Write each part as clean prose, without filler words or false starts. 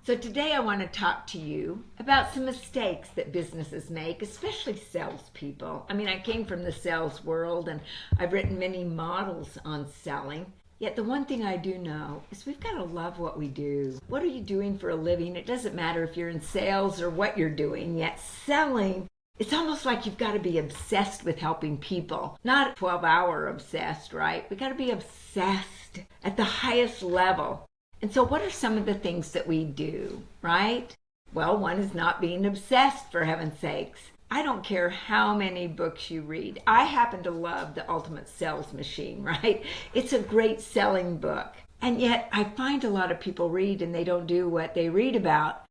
So today I want to talk to you about some mistakes that businesses make, especially salespeople. I mean, I came from the sales world and I've written many models on selling. Yet the one thing I do know is we've got to love what we do. What are you doing for a living? It doesn't matter if you're in sales or what you're doing, yet selling, it's almost like you've got to be obsessed with helping people. Not 12-hour obsessed, right? We got to be obsessed at the highest level. And so what are some of the things that we do, right? Well, one is not being obsessed, for heaven's sakes. I don't care how many books you read. I happen to love The Ultimate Sales Machine, right? It's a great selling book. And yet I find a lot of people read and they don't do what they read about.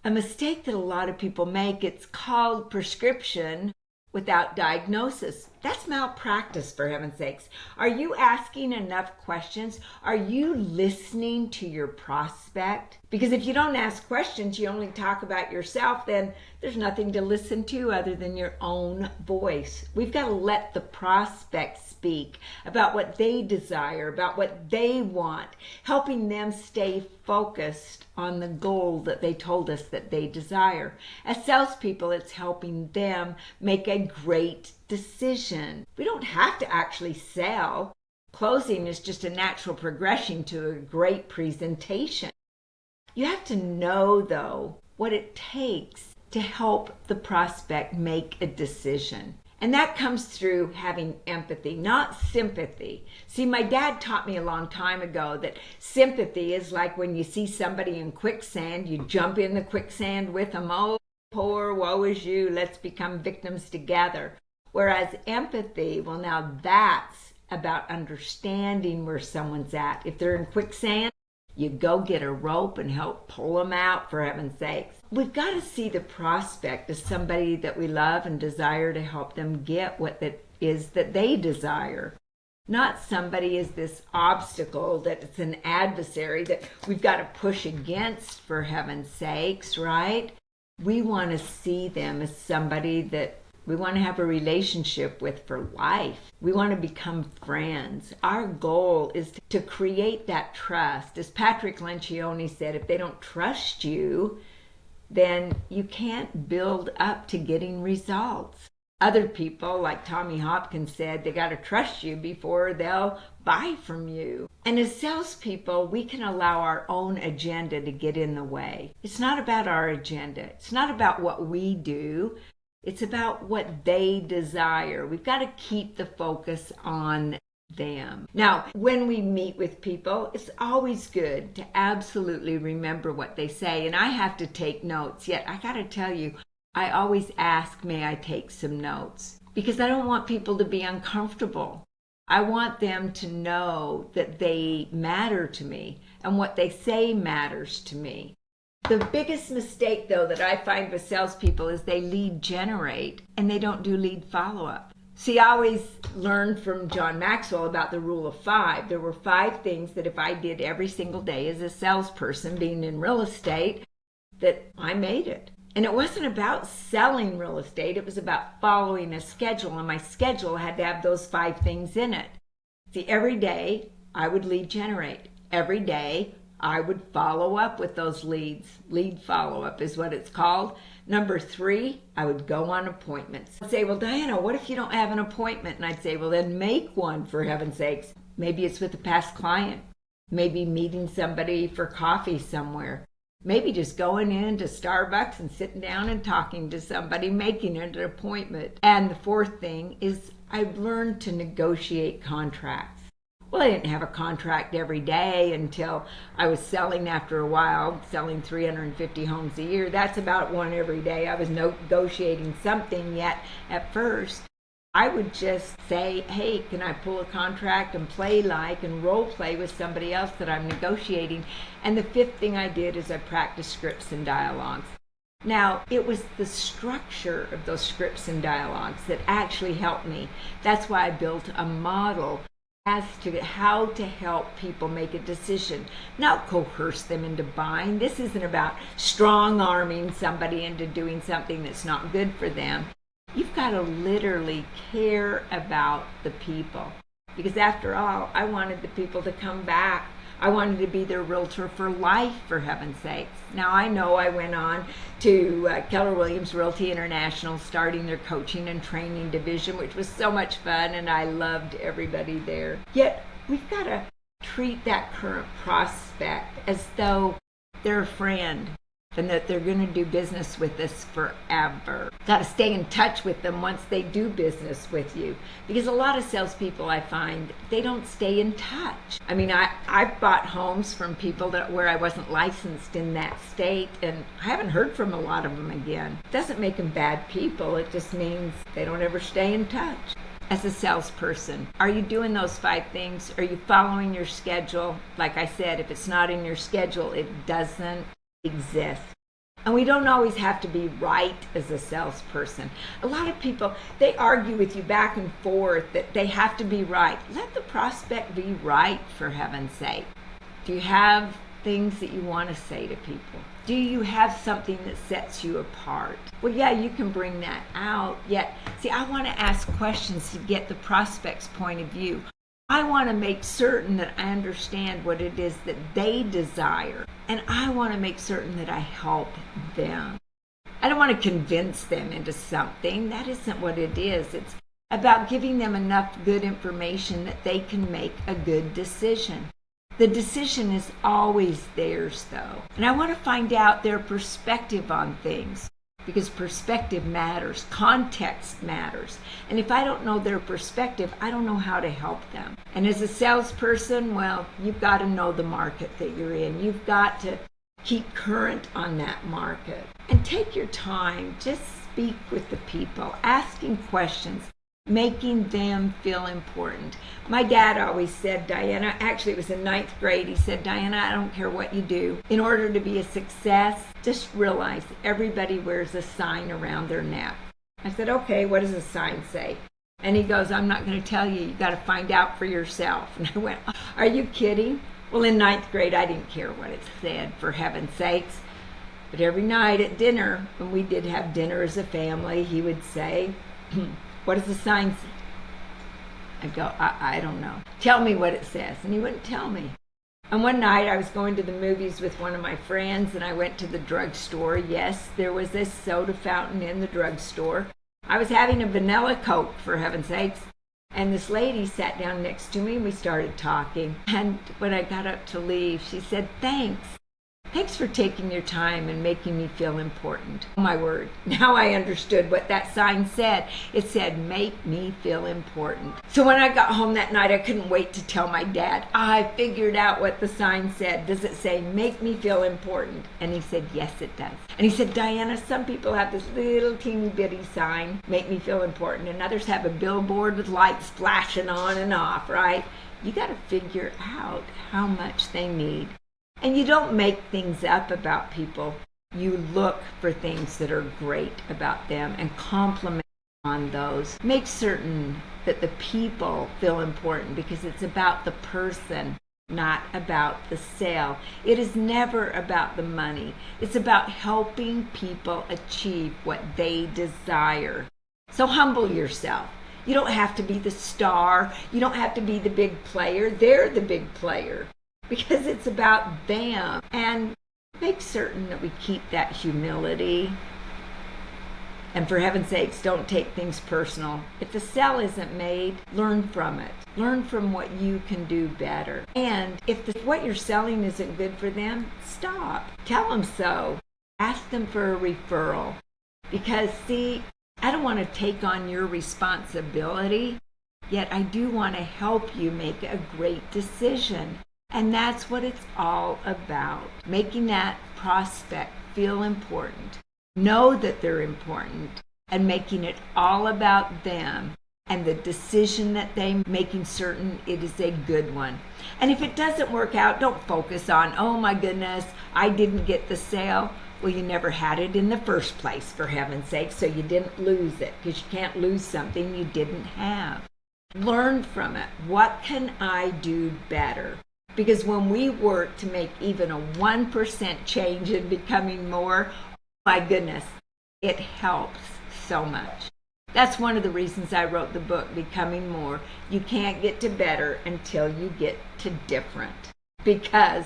A mistake that a lot of people make, it's called prescription without diagnosis. That's malpractice, for heaven's sakes. Are you asking enough questions? Are you listening to your prospect? Because if you don't ask questions, you only talk about yourself, then there's nothing to listen to other than your own voice. We've got to let the prospect speak about what they desire, about what they want, helping them stay focused on the goal that they told us that they desire. As salespeople, it's helping them make a great decision. We don't have to actually sell. Closing is just a natural progression to a great presentation. You have to know, though, what it takes to help the prospect make a decision. And that comes through having empathy, not sympathy. See, my dad taught me a long time ago that sympathy is like when you see somebody in quicksand, you jump in the quicksand with them. Oh, poor, woe is you, let's become victims together. Whereas empathy, well, now that's about understanding where someone's at. If they're in quicksand, you go get a rope and help pull them out, for heaven's sakes. We've got to see the prospect as somebody that we love and desire to help them get what it is that they desire. Not somebody as this obstacle that it's an adversary that we've got to push against, for heaven's sakes, right? We want to see them as somebody that we want to have a relationship with for life. We want to become friends. Our goal is to create that trust. As Patrick Lencioni said, if they don't trust you, then you can't build up to getting results. Other people, like Tommy Hopkins said, they got to trust you before they'll buy from you. And as salespeople, we can allow our own agenda to get in the way. It's not about our agenda. It's not about what we do. It's about what they desire. We've got to keep the focus on them. Now, when we meet with people, it's always good to absolutely remember what they say. And I have to take notes. Yet, I got to tell you, I always ask, may I take some notes? Because I don't want people to be uncomfortable. I want them to know that they matter to me and what they say matters to me. The biggest mistake, though, that I find with salespeople is they lead generate and they don't do lead follow-up. See, I always learned from John Maxwell about the rule of 5. There were 5 things that if I did every single day as a salesperson, being in real estate, that I made it. And it wasn't about selling real estate. It was about following a schedule, and my schedule had to have those 5 things in it. See, every day I would lead generate. Every day I would follow up with those leads. Lead follow-up is what it's called. Number 3, I would go on appointments. I'd say, well, Diana, what if you don't have an appointment? And I'd say, well, then make one, for heaven's sakes. Maybe it's with a past client. Maybe meeting somebody for coffee somewhere. Maybe just going into Starbucks and sitting down and talking to somebody, making it an appointment. And the 4th thing is I've learned to negotiate contracts. Well, I didn't have a contract every day until I was selling after a while, selling 350 homes a year. That's about one every day. I was negotiating something, yet at first I would just say, hey, can I pull a contract and play like and role play with somebody else that I'm negotiating? And the 5th thing I did is I practiced scripts and dialogues. Now, it was the structure of those scripts and dialogues that actually helped me. That's why I built a model as to how to help people make a decision, not coerce them into buying. This isn't about strong-arming somebody into doing something that's not good for them. You've got to literally care about the people. Because after all, I wanted the people to come back I wanted to be their realtor for life, for heaven's sakes. Now, I know I went on to Keller Williams Realty International, starting their coaching and training division, which was so much fun, and I loved everybody there. Yet, we've got to treat that current prospect as though they're a friend and that they're going to do business with us forever. Got to stay in touch with them once they do business with you. Because a lot of salespeople, I find, they don't stay in touch. I mean, I've bought homes from people where I wasn't licensed in that state, and I haven't heard from a lot of them again. It doesn't make them bad people. It just means they don't ever stay in touch. As a salesperson, are you doing those 5 things? Are you following your schedule? Like I said, if it's not in your schedule, it doesn't exist. And we don't always have to be right as a salesperson. A lot of people, they argue with you back and forth that they have to be right. Let the prospect be right, for heaven's sake. Do you have things that you want to say to people? Do you have something that sets you apart? Well, yeah, you can bring that out. Yet, see, I want to ask questions to get the prospect's point of view. I want to make certain that I understand what it is that they desire. And I want to make certain that I help them. I don't want to convince them into something. That isn't what it is. It's about giving them enough good information that they can make a good decision. The decision is always theirs, though. And I want to find out their perspective on things, because perspective matters, context matters. And if I don't know their perspective, I don't know how to help them. And as a salesperson, well, you've got to know the market that you're in. You've got to keep current on that market. And take your time, just speak with the people, asking questions, making them feel important. My dad always said, Dianna, actually it was in 9th grade, he said, Dianna, I don't care what you do. In order to be a success, just realize everybody wears a sign around their neck. I said, okay, what does a sign say? And he goes, I'm not going to tell you. You got to find out for yourself. And I went, are you kidding? Well, in 9th grade, I didn't care what it said, for heaven's sakes. But every night at dinner, when we did have dinner as a family, he would say, what does the sign say? I'd go, I don't know. Tell me what it says. And he wouldn't tell me. And one night I was going to the movies with one of my friends, and I went to the drugstore. Yes, there was this soda fountain in the drugstore. I was having a vanilla Coke, for heaven's sakes. And this lady sat down next to me, and we started talking. And when I got up to leave, she said, thanks. Thanks for taking your time and making me feel important. Oh my word, now I understood what that sign said. It said, make me feel important. So when I got home that night, I couldn't wait to tell my dad, I figured out what the sign said. Does it say, make me feel important? And he said, yes, it does. And he said, Dianna, some people have this little teeny bitty sign, make me feel important, and others have a billboard with lights flashing on and off, right? You got to figure out how much they need. And you don't make things up about people. You look for things that are great about them and compliment on those. Make certain that the people feel important, because it's about the person, not about the sale. It is never about the money. It's about helping people achieve what they desire. So humble yourself. You don't have to be the star. You don't have to be the big player. They're the big player. Because it's about them. And make certain that we keep that humility. And for heaven's sakes, don't take things personal. If the sale isn't made, learn from it. Learn from what you can do better. And if what you're selling isn't good for them, stop. Tell them so. Ask them for a referral. Because, see, I don't want to take on your responsibility, yet I do want to help you make a great decision. And that's what it's all about. Making that prospect feel important. Know that they're important. And making it all about them and the decision that they making certain it is a good one. And if it doesn't work out, don't focus on, oh my goodness, I didn't get the sale. Well, you never had it in the first place, for heaven's sake, so you didn't lose it, because you can't lose something you didn't have. Learn from it. What can I do better? Because when we work to make even a 1% change in becoming more, oh my goodness, it helps so much. That's one of the reasons I wrote the book, Becoming More. You can't get to better until you get to different. Because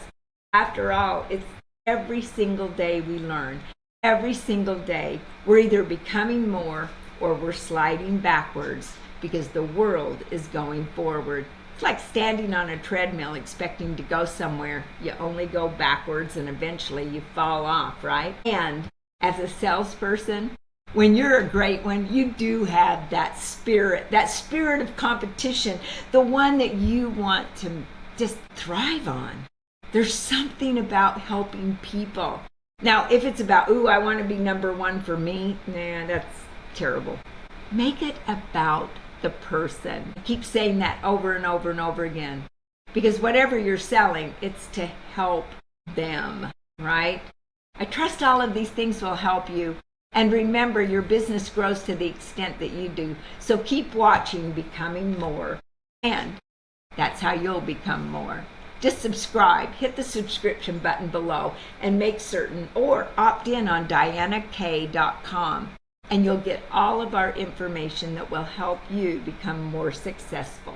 after all, it's every single day we learn. Every single day, we're either becoming more or we're sliding backwards because the world is going forward. It's like standing on a treadmill expecting to go somewhere. You only go backwards and eventually you fall off, right? And as a salesperson, when you're a great one, you do have that spirit of competition, the one that you want to just thrive on. There's something about helping people. Now, if it's about, I want to be number one for me, that's terrible. Make it about the person. Keep saying that over and over and over again. Because whatever you're selling, it's to help them, right? I trust all of these things will help you. And remember, your business grows to the extent that you do. So keep watching Becoming More. And that's how you'll become more. Just subscribe, hit the subscription button below, and make certain, or opt in on DiannaK.com. And you'll get all of our information that will help you become more successful.